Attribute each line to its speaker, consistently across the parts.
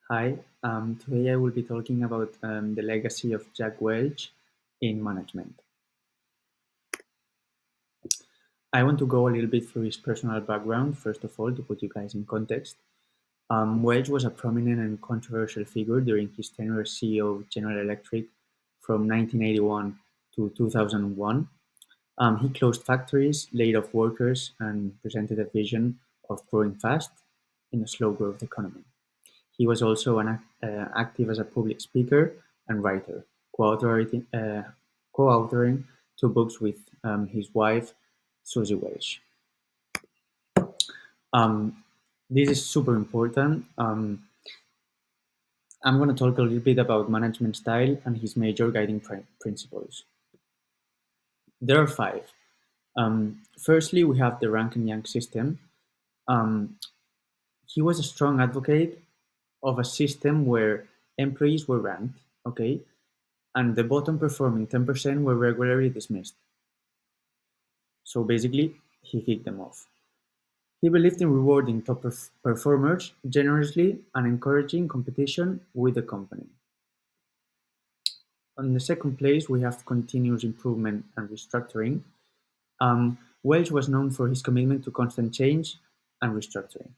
Speaker 1: Hi, today I will be talking about the legacy of Jack Welch in management. I want to go a little bit through his personal background, first of all, to put you guys in context. Welch was a prominent and controversial figure during his tenure as CEO of General Electric from 1981 to 2001. He closed factories, laid off workers, and presented a vision of growing fast in a slow growth economy. He was also active as a public speaker and writer, co-authoring, uh, co-authoring two books with his wife, Susie Welch. Um, this is super important. I'm going to talk a little bit about management style and his major guiding principles. There are five. Firstly, we have the rank and Yang system. Um, he was a strong advocate of a system where employees were ranked, okay, and the bottom performing 10% were regularly dismissed. So basically, he kicked them off. He believed in rewarding top performers generously and encouraging competition with the company. On the second place, we have continuous improvement and restructuring. Welch was known for his commitment to constant change and restructuring.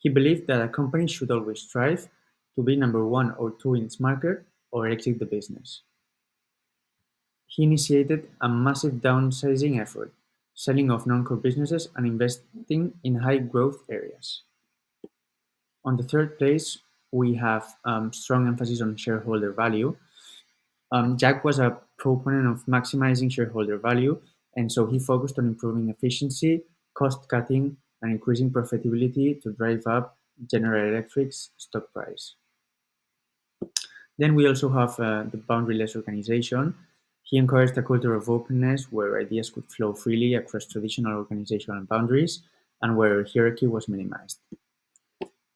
Speaker 1: He believed that a company should always strive to be number one or two in its market or exit the business. He initiated a massive downsizing effort, selling off non-core businesses and investing in high-growth areas. On the third place, we have strong emphasis on shareholder value. Jack was a proponent of maximizing shareholder value, and so he focused on improving efficiency, cost-cutting, and increasing profitability to drive up General Electric's stock price. Then we also have the boundaryless organization. He encouraged a culture of openness where ideas could flow freely across traditional organizational boundaries and where hierarchy was minimized.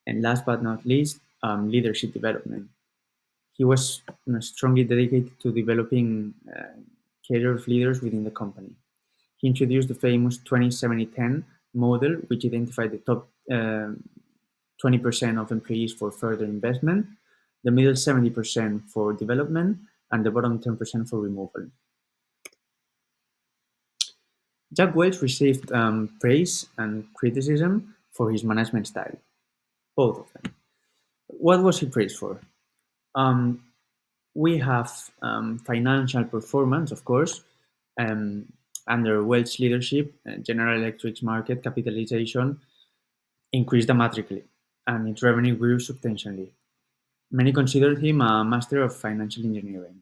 Speaker 1: And last but not least, leadership development. He was strongly dedicated to developing cadre of leaders within the company. He introduced the famous 20-70-10 model, which identified the top 20% of employees for further investment, the middle 70% for development, and the bottom 10% for removal. Jack Welch received praise and criticism for his management style, both of them. What was he praised for? Um, we have financial performance, of course. Um, Under Welch's leadership, General Electric's market capitalization increased dramatically, and its revenue grew substantially. Many considered him a master of financial engineering.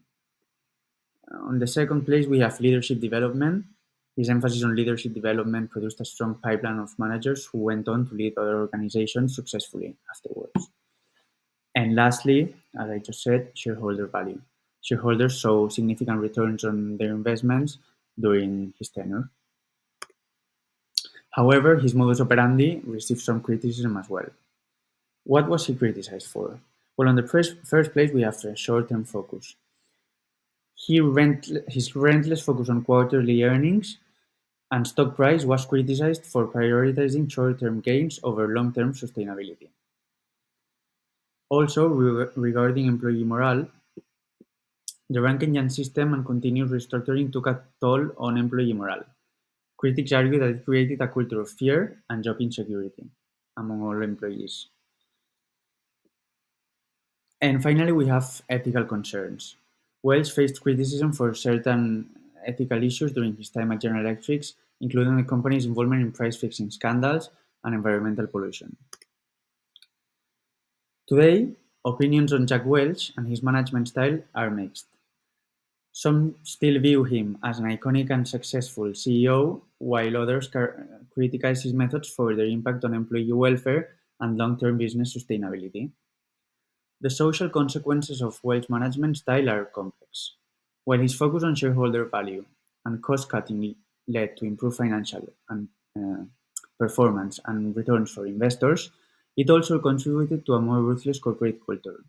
Speaker 1: On the second place, we have leadership development. His emphasis on leadership development produced a strong pipeline of managers who went on to lead other organizations successfully afterwards. And lastly, as I just said, shareholder value. Shareholders saw significant returns on their investments during his tenure. However, his modus operandi received some criticism as well. What was he criticized for? Well, on the first place, we have the short-term focus. His relentless focus on quarterly earnings and stock price was criticized for prioritizing short-term gains over long-term sustainability. Also, regarding employee morale, the Rankin-Yang system and continuous restructuring took a toll on employee morale. Critics argue that it created a culture of fear and job insecurity among all employees. And finally, we have ethical concerns. Welch faced criticism for certain ethical issues during his time at General Electric, including the company's involvement in price-fixing scandals and environmental pollution. Today, opinions on Jack Welch and his management style are mixed. Some still view him as an iconic and successful CEO, while others criticize his methods for their impact on employee welfare and long-term business sustainability. The social consequences of Welch management style are complex. While his focus on shareholder value and cost-cutting led to improved financial and performance and returns for investors, it also contributed to a more ruthless corporate culture.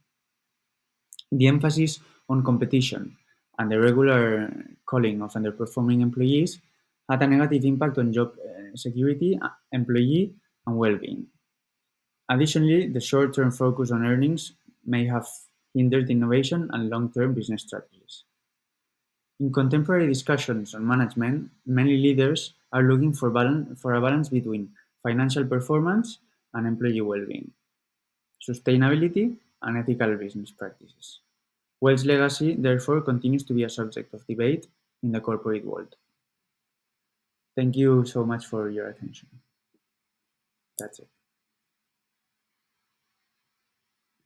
Speaker 1: The emphasis on competition and the regular culling of underperforming employees had a negative impact on job security, employee, and well-being. Additionally, the short-term focus on earnings may have hindered innovation and long-term business strategies. In contemporary discussions on management, many leaders are looking for a balance between financial performance and employee well-being, sustainability, and ethical business practices. Welch's legacy, therefore, continues to be a subject of debate in the corporate world. Thank you so much for your attention. That's it.